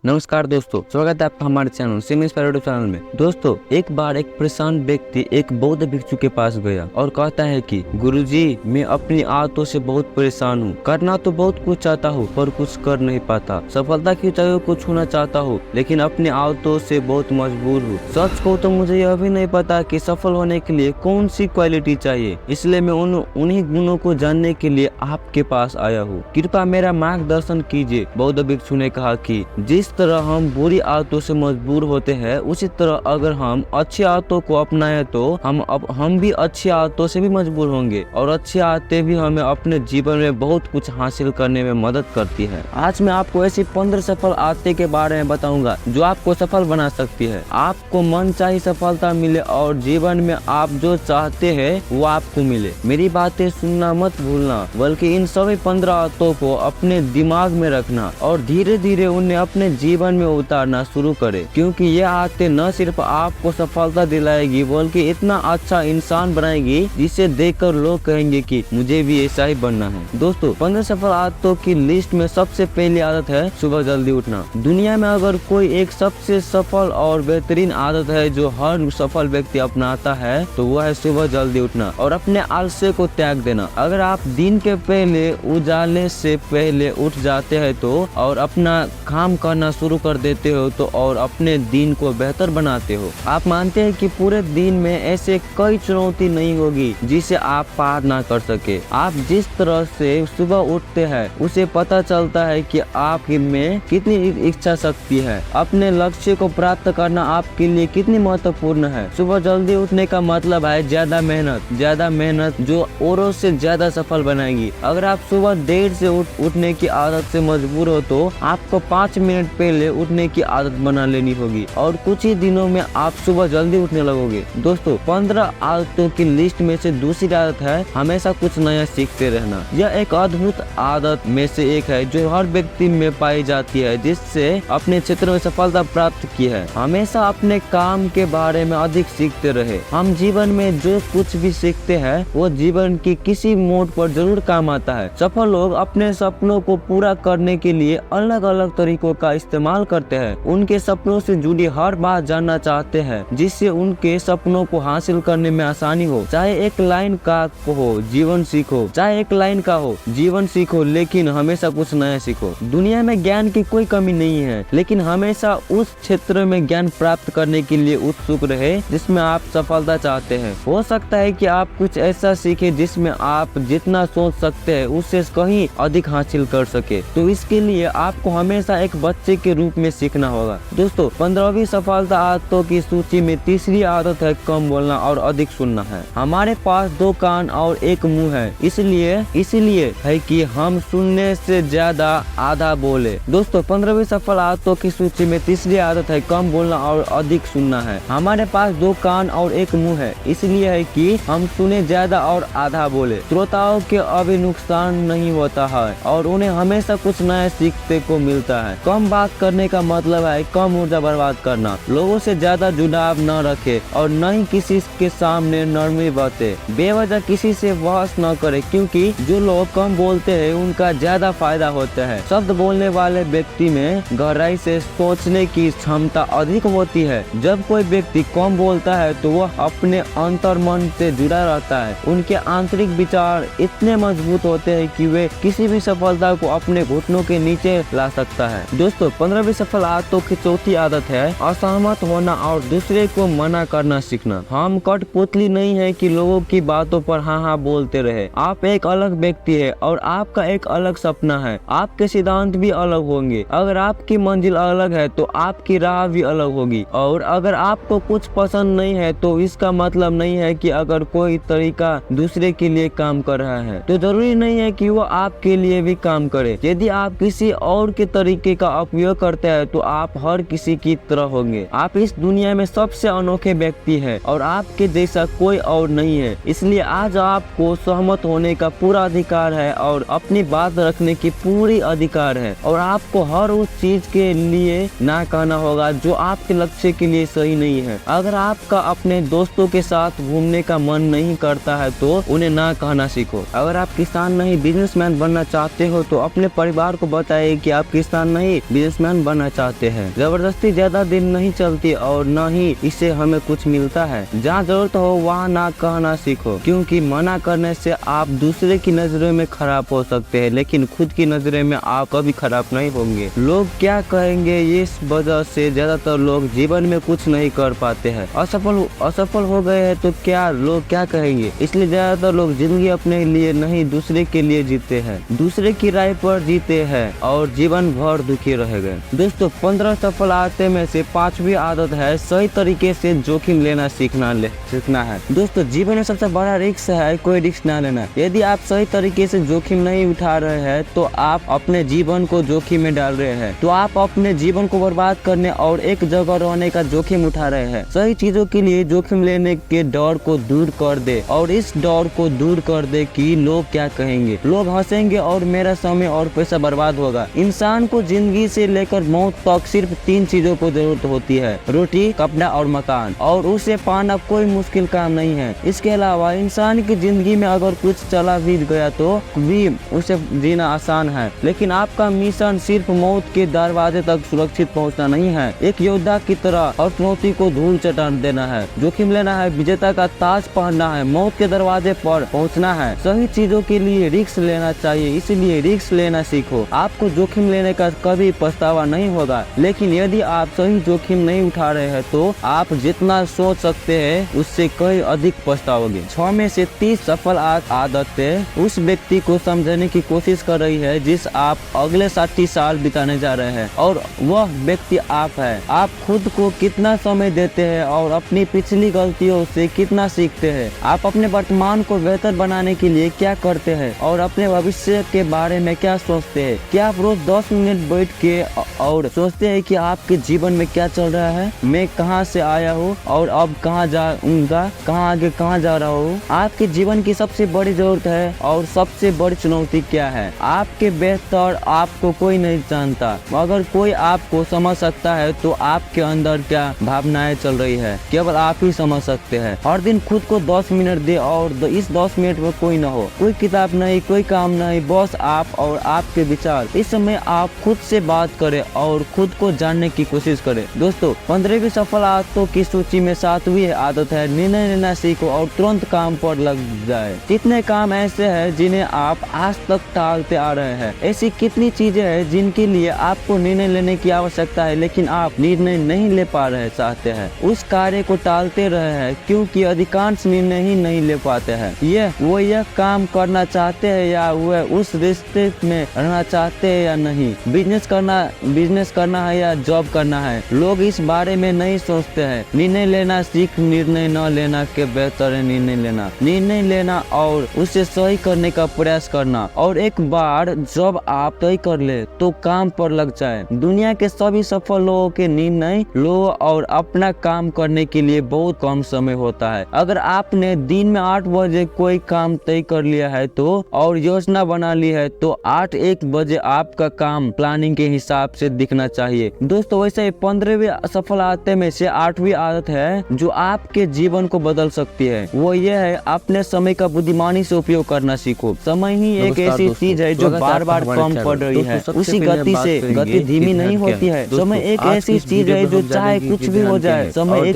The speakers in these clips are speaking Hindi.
नमस्कार दोस्तों, स्वागत है आपका हमारे चैनल सिम इंस्पायर चैनल में। दोस्तों, एक बार एक परेशान व्यक्ति एक बौद्ध भिक्षु के पास गया और कहता है कि गुरुजी, मैं अपनी आदतों से बहुत परेशान हूँ। करना तो बहुत कुछ चाहता हूँ पर कुछ कर नहीं पाता। सफलता की ऊंचाइयों को छूना चाहता हूँ लेकिन अपनी आदतों से बहुत मजबूर हूँ। सच को तो मुझे यह भी नहीं पता कि सफल होने के लिए कौन सी क्वालिटी चाहिए, इसलिए मैं उन्हीं गुणों को जानने के लिए आपके पास आया हूँ। कृपया मेरा मार्गदर्शन कीजिए। बौद्ध भिक्षु ने कहा कि जिस तरह हम बुरी आदतों से मजबूर होते हैं, उसी तरह अगर हम अच्छी आदतों को अपनाएं तो हम भी अच्छी आदतों से भी मजबूर होंगे और अच्छी आदतें भी हमें अपने जीवन में बहुत कुछ हासिल करने में मदद करती है। आज मैं आपको ऐसी 15 सफल आदतें के बारे में बताऊंगा जो आपको सफल बना सकती है। आपको मनचाही सफलता मिले और जीवन में आप जो चाहते हैं वो आपको मिले। मेरी बातें सुनना मत भूलना, बल्कि इन सभी 15 आदतों को अपने दिमाग में रखना और धीरे धीरे उन्हें अपने जीवन में उतारना शुरू करें, क्योंकि ये आदतें न सिर्फ आपको सफलता दिलाएगी बल्कि इतना अच्छा इंसान बनाएगी जिसे देखकर लोग कहेंगे कि मुझे भी ऐसा ही बनना है। दोस्तों, 15 सफल आदतों की लिस्ट में सबसे पहली आदत है सुबह जल्दी उठना। दुनिया में अगर कोई एक सबसे सफल और बेहतरीन आदत है जो हर सफल व्यक्ति अपनाता है तो वह है सुबह जल्दी उठना और अपने आलस्य को त्याग देना। अगर आप दिन के पहले उजाले से पहले उठ जाते हैं तो और अपना काम करना शुरू कर देते हो तो और अपने दिन को बेहतर बनाते हो। आप मानते हैं कि पूरे दिन में ऐसे कई चुनौती नहीं होगी जिसे आप पार ना कर सके। आप जिस तरह से सुबह उठते हैं उसे पता चलता है कि आप में कितनी इच्छा शक्ति है। अपने लक्ष्य को प्राप्त करना आपके लिए कितनी महत्वपूर्ण है। सुबह जल्दी उठने का मतलब है ज्यादा मेहनत जो औरों से ज्यादा सफल बनाएगी। अगर आप सुबह देर से उठने की आदत से मजबूर हो तो आपको 5 मिनट पहले उठने की आदत बना लेनी होगी और कुछ ही दिनों में आप सुबह जल्दी उठने लगोगे। दोस्तों, 15 आदतों की लिस्ट में से दूसरी आदत है हमेशा कुछ नया सीखते रहना। यह एक अद्भुत आदत में से एक है जो हर व्यक्ति में पाई जाती है जिससे अपने क्षेत्र में सफलता प्राप्त की है। हमेशा अपने काम के बारे में अधिक सीखते रहे। हम जीवन में जो कुछ भी सीखते हैं वो जीवन की किसी मोड़ पर जरूर काम आता है। सफल लोग अपने सपनों को पूरा करने के लिए अलग अलग तरीकों का इस्तेमाल करते हैं। उनके सपनों से जुड़ी हर बात जानना चाहते हैं जिससे उनके सपनों को हासिल करने में आसानी हो। चाहे एक लाइन का हो जीवन सीखो, चाहे एक लाइन का हो जीवन सीखो, लेकिन हमेशा कुछ नया सीखो। दुनिया में ज्ञान की कोई कमी नहीं है, लेकिन हमेशा उस क्षेत्र में ज्ञान प्राप्त करने के लिए उत्सुक रहे जिसमें आप सफलता चाहते हैं। हो सकता है कि आप कुछ ऐसा सीखे जिसमें आप जितना सोच सकते हैं उससे कहीं अधिक हासिल कर सके। तो इसके लिए आपको हमेशा एक बच्चे के रूप में सीखना होगा। दोस्तों, 15वीं सफलता आदतों की सूची में तीसरी आदत है कम बोलना और अधिक सुनना है। हमारे पास 2 कान और 1 मुंह है, इसलिए है कि हम सुनने से ज्यादा आधा बोले। दोस्तों, 15वीं सफल आदतों की सूची में तीसरी आदत है कम बोलना और अधिक सुनना है। हमारे पास 2 कान और 1 मुंह है, इसलिए है कि हम सुने ज्यादा और आधा बोले। श्रोताओं के अभी नुकसान नहीं होता है और उन्हें हमेशा कुछ नया सीखने को मिलता है। कम बात करने का मतलब है कम ऊर्जा बर्बाद करना। लोगों से ज्यादा जुड़ाव न रखे और न ही किसी के सामने नरमी बरते। बेवजह किसी से बहस न करे, क्योंकि जो लोग कम बोलते हैं उनका ज्यादा फायदा होता है। शब्द बोलने वाले व्यक्ति में गहराई से सोचने की क्षमता अधिक होती है। जब कोई व्यक्ति कम बोलता है तो वह अपने अंतर्मन से जुड़ा रहता है। उनके आंतरिक विचार इतने मजबूत होते हैं कि वे किसी भी सफलता को अपने घुटनों के नीचे ला सकता है। दोस्तों, 15वीं सफल आदतों की चौथी आदत है असहमत होना और दूसरे को मना करना सीखना। हम कठपुतली नहीं है कि लोगों की बातों पर हाँ बोलते रहे। आप एक अलग व्यक्ति है और आपका एक अलग सपना है। आपके सिद्धांत भी अलग होंगे। अगर आपकी मंजिल अलग है तो आपकी राह भी अलग होगी। और अगर आपको कुछ पसंद नहीं है तो इसका मतलब नहीं है कि अगर कोई तरीका दूसरे के लिए काम कर रहा है तो जरूरी नहीं है कि वो आपके लिए भी काम करे। यदि आप किसी और के तरीके का उपयोग करते हैं तो आप हर किसी की तरह होंगे। आप इस दुनिया में सबसे अनोखे व्यक्ति हैं और आपके जैसा कोई और नहीं है। इसलिए आज आपको सहमत होने का पूरा अधिकार है और अपनी बात रखने की पूरी अधिकार है। और आपको हर उस चीज के लिए ना कहना होगा जो आपके लक्ष्य के लिए सही नहीं है। अगर आपका अपने दोस्तों के साथ घूमने का मन नहीं करता है तो उन्हें ना कहना सीखो। अगर आप किसान नहीं बिजनेसमैन बनना चाहते हो तो अपने परिवार को बताइए कि आप किसान नहीं बिजनेस बिजनेसमैन बनना चाहते हैं। जबरदस्ती ज्यादा दिन नहीं चलती और न ही इससे हमें कुछ मिलता है। जहाँ जरूरत हो वहाँ ना कहना सीखो, क्योंकि मना करने से आप दूसरे की नजरों में खराब हो सकते हैं, लेकिन खुद की नजरों में आप कभी खराब नहीं होंगे। लोग क्या कहेंगे, इस वजह से ज्यादातर लोग जीवन में कुछ नहीं कर पाते हैं। असफल हो गए हैं तो क्या लोग क्या कहेंगे, इसलिए ज्यादातर लोग जिंदगी अपने लिए नहीं दूसरे के लिए जीते हैं, दूसरे की राय पर जीते हैं और जीवन भर दुखी रह गए। दोस्तों 15 सफल आदतें में से 5वीं आदत है सही तरीके से जोखिम लेना सीखना है। दोस्तों जीवन में सबसे बड़ा रिस्क है कोई रिस्क ना लेना। यदि आप सही तरीके से जोखिम नहीं उठा रहे हैं तो आप अपने जीवन को जोखिम में डाल रहे हैं, तो आप अपने जीवन को बर्बाद करने और एक जगह रहने का जोखिम उठा रहे हैं। सही चीजों के लिए जोखिम लेने के डर को दूर कर दे और इस डर को दूर कर दे कि लोग क्या कहेंगे, लोग हंसेंगे और मेरा समय और पैसा बर्बाद होगा। इंसान को जिंदगी से लेकर मौत तक सिर्फ 3 चीजों को जरूरत होती है, रोटी, कपड़ा और मकान, और उसे पाना कोई मुश्किल काम नहीं है। इसके अलावा इंसान की जिंदगी में अगर कुछ चला भी गया तो भी उसे जीना आसान है, लेकिन आपका मिशन सिर्फ मौत के दरवाजे तक सुरक्षित पहुंचना नहीं है, एक योद्धा की तरह और चुनौती को धूल चटा देना है, जोखिम लेना है, विजेता का ताज पहनना है, मौत के दरवाजे पर पहुंचना है। सही चीजों के लिए रिस्क लेना चाहिए, इसलिए रिस्क लेना सीखो। आपको जोखिम लेने का कभी पछतावा नहीं होगा, लेकिन यदि आप सही जोखिम नहीं उठा रहे हैं तो आप जितना सोच सकते हैं उससे कहीं अधिक पछताओगे। 6 में से 30 सफल आदतें उस व्यक्ति को समझने की कोशिश कर रही है जिस आप अगले 60 साल बिताने जा रहे हैं, और वह व्यक्ति आप है। आप खुद को कितना समय देते हैं और अपनी पिछली गलतियों से कितना सीखते हैं। आप अपने वर्तमान को बेहतर बनाने के लिए क्या करते हैं और अपने भविष्य के बारे में क्या सोचते हैं। क्या आप रोज 10 मिनट बैठ के और सोचते हैं कि आपके जीवन में क्या चल रहा है, मैं कहां से आया हूं और अब कहां जाऊंगा, आगे कहां जा रहा हूं। आपके जीवन की सबसे बड़ी जरूरत है और सबसे बड़ी चुनौती क्या है। आपके बेहतर आपको कोई नहीं जानता, अगर कोई आपको समझ सकता है तो आपके अंदर क्या भावनाएं चल रही है केवल आप ही समझ सकते हैं। हर दिन खुद को 10 मिनट दे और इस 10 मिनट में कोई न हो, कोई किताब नहीं, कोई काम नहीं, बस आप और आपके विचार। इस समय आप खुद से बात करें और खुद को जानने की कोशिश करें। दोस्तों 15वीं सफल आदतों की सूची में 7वीं आदत है निर्णय लेना सीखो और तुरंत काम पर लग जाए। कितने काम ऐसे हैं जिन्हें आप आज तक टालते आ रहे हैं। ऐसी कितनी चीजें हैं जिनके लिए आपको निर्णय लेने की आवश्यकता है लेकिन आप निर्णय नहीं ले पा रहे चाहते हैं। उस कार्य को टालते रहे हैं क्योंकि अधिकांश निर्णय ही नहीं ले पाते हैं। यह काम करना चाहते हैं या वह उस रिश्ते में रहना चाहते हैं या नहीं, बिजनेस करना है या जॉब करना है। लोग इस बारे में नहीं सोचते हैं। निर्णय लेना सीख, निर्णय न लेना के बेहतर है निर्णय लेना और उसे सही करने का प्रयास करना। और एक बार जब आप तय कर ले तो काम पर लग जाए। दुनिया के सभी सफल लोगों के निर्णय लो और अपना काम करने के लिए बहुत कम समय होता है। अगर आपने दिन में 8 बजे कोई काम तय कर लिया है तो और योजना बना ली है तो 8-1 बजे आपका काम प्लानिंग के हिसाब से दिखना चाहिए। दोस्तों वैसे 15वीं सफल आदतें में से 8वीं आदत है जो आपके जीवन को बदल सकती है, वो ये है अपने समय का बुद्धिमानी से उपयोग करना सीखो। समय ही एक ऐसी चीज है जो बार बार कम पड़ रही है, उसी गति से गति धीमी नहीं होती है। समय एक ऐसी चीज है जो चाहे कुछ भी हो जाए, समय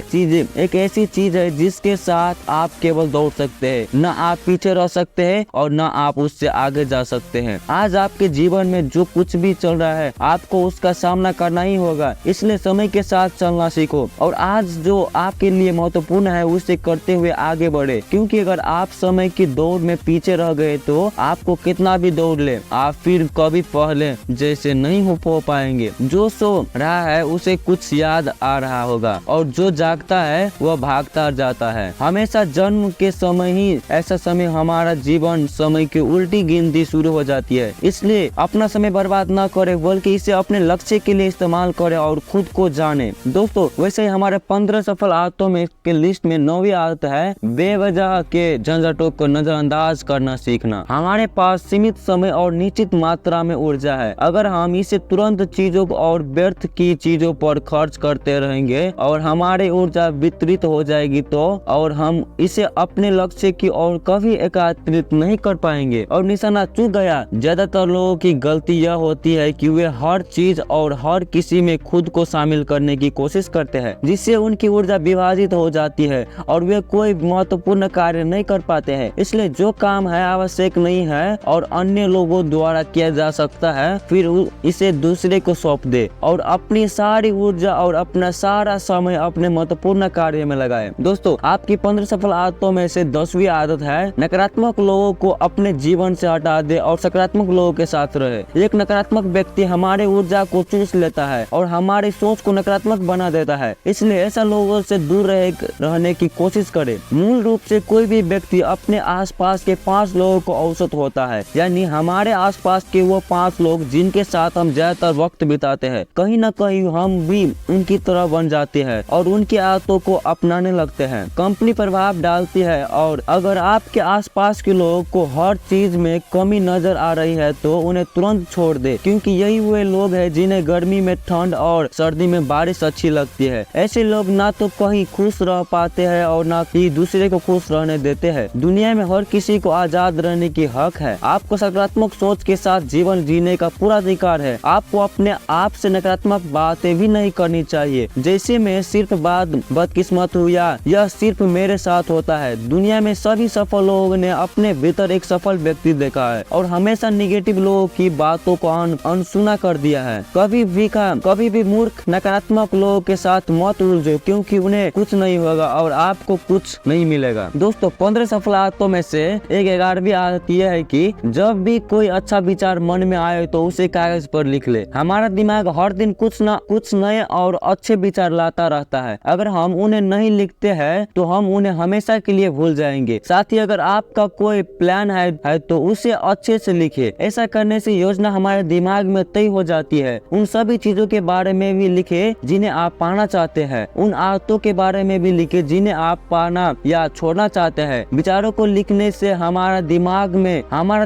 एक ऐसी चीज है जिसके साथ आप केवल दौड़ सकते हैं, न आप पीछे रह सकते हैं और न आप उससे आगे जा सकते हैं। आज आपके जीवन में जो कुछ भी चल रहा है आपको उसका सामना करना ही होगा, इसलिए समय के साथ चलना सीखो और आज जो आपके लिए महत्वपूर्ण है उसे करते हुए आगे बढ़े। क्योंकि अगर आप समय की दौड़ में पीछे रह गए तो आपको कितना भी दौड़ ले आप फिर कभी पहले जैसे नहीं हो पाएंगे। जो सो रहा है उसे कुछ याद आ रहा होगा और जो जागता है वह भागता जाता है। हमेशा जन्म के समय ही ऐसा समय हमारा जीवन समय की उल्टी गिनती शुरू हो जाती है, इसलिए अपना समय बर्बाद न करे बल्कि इसे अपने लक्ष्य के लिए इस्तेमाल करे और खुद को जाने। दोस्तों वैसे ही हमारे 15 सफल आदतों में के लिस्ट में 9वीं आदत है बेवजह के झंझटों को नजरअंदाज करना सीखना। हमारे पास सीमित समय और निश्चित मात्रा में ऊर्जा है। अगर हम इसे तुरंत चीजों और व्यर्थ की चीजों पर खर्च करते रहेंगे और हमारी ऊर्जा वितरित हो जाएगी तो और हम इसे अपने लक्ष्य की ओर कभी एकत्रित नहीं कर पाएंगे और निशाना चूक गया। ज्यादातर लोगों की गलती यह होती है कि वे हर चीज और हर किसी में खुद को शामिल करने की कोशिश करते हैं, जिससे उनकी ऊर्जा विभाजित हो जाती है और वे कोई महत्वपूर्ण कार्य नहीं कर पाते हैं। इसलिए जो काम है आवश्यक नहीं है और अन्य लोगों द्वारा किया जा सकता है, फिर इसे दूसरे को सौंप दे और अपनी सारी ऊर्जा और अपना सारा समय अपने महत्वपूर्ण कार्य में लगाए। दोस्तों, आपकी 15 सफल आदतों में से 10वीं आदत है नकारात्मक लोगों को अपने जीवन से हटा दे और सकारात्मक लोगों के साथ रहे। एक नकारात्मक व्यक्ति हमारे ऊर्जा को चूस लेता है और हमारी सोच को नकारात्मक बना देता है, इसलिए ऐसा लोगों से दूर रहने की कोशिश करें। मूल रूप से कोई भी व्यक्ति अपने आसपास के 5 लोगों को औसत होता है, यानी हमारे आसपास के वो 5 लोग जिनके साथ हम ज्यादातर वक्त बिताते हैं। कहीं न कहीं हम भी उनकी तरह बन जाते हैं और उनकी आदतों को अपनाने लगते हैं। कंपनी प्रभाव डालती है और अगर आपके आसपास के लोगों को हर चीज में कमी नजर आ रही है तो उन्हें तुरंत छोड़ दे, क्योंकि यही वे लोग हैं जिन्हें गर्मी में ठंड और सर्दी में बारिश अच्छी लगती है। ऐसे लोग ना तो कहीं खुश रह पाते हैं और ना ही दूसरे को खुश रहने देते हैं। दुनिया में हर किसी को आजाद रहने की हक है। आपको सकारात्मक सोच के साथ जीवन जीने का पूरा अधिकार है। आपको अपने आप से नकारात्मक बातें भी नहीं करनी चाहिए, जैसे मैं सिर्फ बदकिस्मत हूँ या यह सिर्फ मेरे साथ होता है। दुनिया में सभी सफल लोगों ने अपने भीतर एक सफल व्यक्ति देखा है और हमेशा निगेटिव लोगों की बातों को अनसुना कर दिया है। कभी भी मूर्ख नकारात्मक लोगों के साथ मत उलझो, क्योंकि उन्हें कुछ नहीं होगा और आपको कुछ नहीं मिलेगा। दोस्तों, 15 सफल आदतों में से एक 11वीं आदत यह है कि जब भी कोई अच्छा विचार मन में आए तो उसे कागज पर लिख ले। हमारा दिमाग हर दिन कुछ नए और अच्छे विचार लाता रहता है। अगर हम उन्हें नहीं लिखते हैं तो हम उन्हें हमेशा के लिए भूल जाएंगे। साथ ही अगर आपका कोई प्लान है तो उसे अच्छे से लिखे। ऐसा करने से योजना हमारे दिमाग में तय हो जाती है। उन सभी चीजों के बारे में भी लिखे जिन्हें आप पाना चाहते हैं। उन आदतों के बारे में भी लिखे जिन्हें आप पाना या छोड़ना चाहते हैं। विचारों को लिखने से हमारा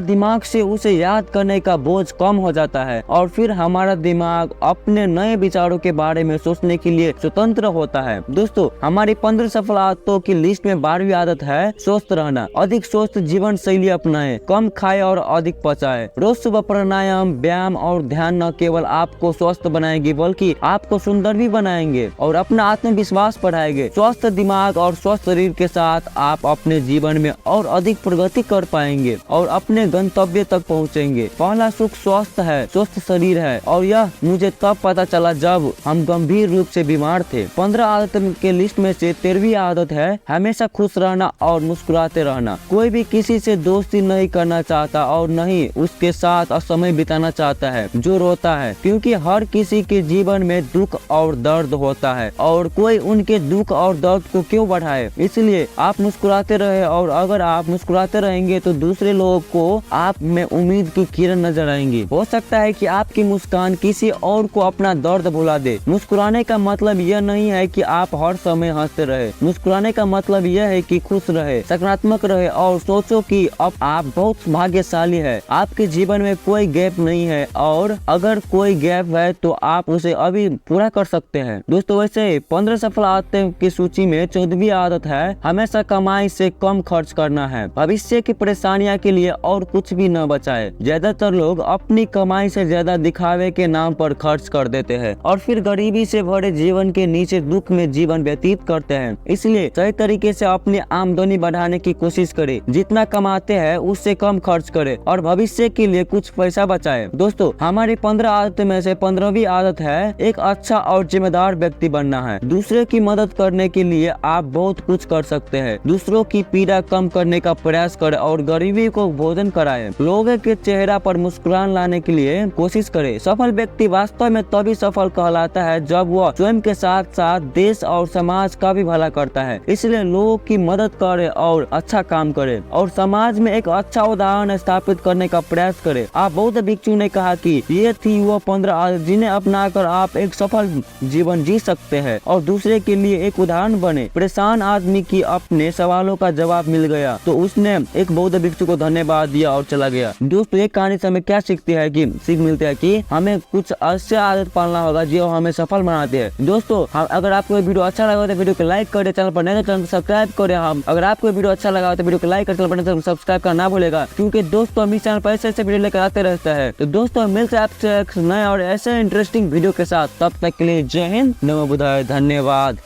दिमाग से उसे याद करने का बोझ कम हो जाता है और फिर हमारा दिमाग अपने नए विचारों के बारे में सोचने के लिए स्वतंत्र होता है। दोस्तों, हमारी 15 सफल आदतों की लिस्ट में 12वीं आदत है स्वस्थ रहना। अधिक स्वस्थ जीवन शैली अपनाएं, कम खाए और अधिक पचाए। रोज सुबह प्राणायाम, व्यायाम और ध्यान न केवल आपको स्वस्थ बनाएंगे बल्कि आपको सुंदर भी बनाएंगे और अपना आत्मविश्वास बढ़ाएंगे। स्वस्थ दिमाग और स्वस्थ शरीर के साथ आप अपने जीवन में और अधिक प्रगति कर पाएंगे और अपने गंतव्य तक पहुंचेंगे। पहला सुख स्वस्थ शरीर है और यह मुझे तब पता चला जब हम गंभीर रूप से बीमार थे। 15 आदत के लिस्ट में से 13वीं आदत है हमेशा खुश रहना और मुस्कुराते रहना। कोई भी किसी से दोस्ती नहीं करना चाहता और नहीं उसके साथ समय बिताना चाहता है जो रोता है, क्योंकि हर किसी के जीवन में दुख और दर्द होता है और कोई उनके दुख और दर्द को क्यों बढ़ाए। इसलिए आप मुस्कुराते रहे और अगर आप मुस्कुराते रहेंगे तो दूसरे लोगों को आप में उम्मीद की किरण नजर आएंगी। हो सकता है कि आपकी मुस्कान किसी और को अपना दर्द भुला दे। मुस्कुराने का मतलब यह नहीं है कि आप हर समय हंसते रहे। मुस्कुराने का मतलब यह है कि खुश रहे, सकारात्मक रहे और सोचो कि अब आप बहुत भाग्यशाली है। आपके जीवन में कोई गैप नहीं है और अगर कोई गैप है तो आप उसे अभी पूरा कर सकते हैं। दोस्तों, वैसे 15 सफल आदतों की सूची में 14वीं आदत है हमेशा कमाई से कम खर्च करना है। भविष्य की परेशानियों के लिए और कुछ भी न बचाए। ज्यादातर लोग अपनी कमाई से ज्यादा दिखावे के नाम पर खर्च कर देते हैं और फिर गरीबी से भरे जीवन के नीचे दुख में जीवन व्यतीत करते हैं। इसलिए सही तरीके से अपनी आमदनी बढ़ाने की कोशिश करें। जितना कमाते हैं उससे कम खर्च करें और भविष्य के लिए कुछ पैसा बचाएं। दोस्तों, हमारी 15 आदत में से 15वीं आदत है एक अच्छा और जिम्मेदार व्यक्ति बनना है। दूसरे की मदद करने के लिए आप बहुत कुछ कर सकते हैं। दूसरों की पीड़ा कम करने का प्रयास करें और गरीबी को भोजन कराएं। लोगों के चेहरा पर मुस्कुराहट लाने के लिए कोशिश करें। सफल व्यक्ति वास्तव में तभी सफल कहलाता है जब वह स्वयं के साथ साथ देश और समाज का भी भला करता है। इसलिए लोगों की मदद करे और अच्छा काम करे और समाज में एक अच्छा उदाहरण स्थापित करने का प्रयास करे। आप बौद्ध भिक्षु ने कहा कि ये थी वो 15 आदत जिन्हें अपनाकर आप एक सफल जीवन जी सकते हैं और दूसरे के लिए एक उदाहरण बने। परेशान आदमी की अपने सवालों का जवाब मिल गया तो उसने एक बौद्ध भिक्षु को धन्यवाद दिया और चला गया। दोस्तों, एक कहानी से हमें क्या सीखती है कि सीख मिलती है कि हमें कुछ ऐसे आदत पालना होगा जो हमें सफल बनाते हैं। दोस्तों, अगर आपको वीडियो अच्छा लगा तो वीडियो को लाइक करें, चैनल पर नए तो चैनल को सब्सक्राइब करें। अगर आपको वीडियो अच्छा लगा तो वीडियो को लाइक कर चैनल पर सब्सक्राइब करना भूलेगा, क्योंकि दोस्तों हम इस चैनल पर ऐसे वीडियो लेकर आते रहता है। तो दोस्तों, मिलते हैं आपसे नेक्स्ट नए और ऐसे इंटरेस्टिंग वीडियो के साथ। तब तक के लिए जय हिंद, नमो बुद्धाय, धन्यवाद।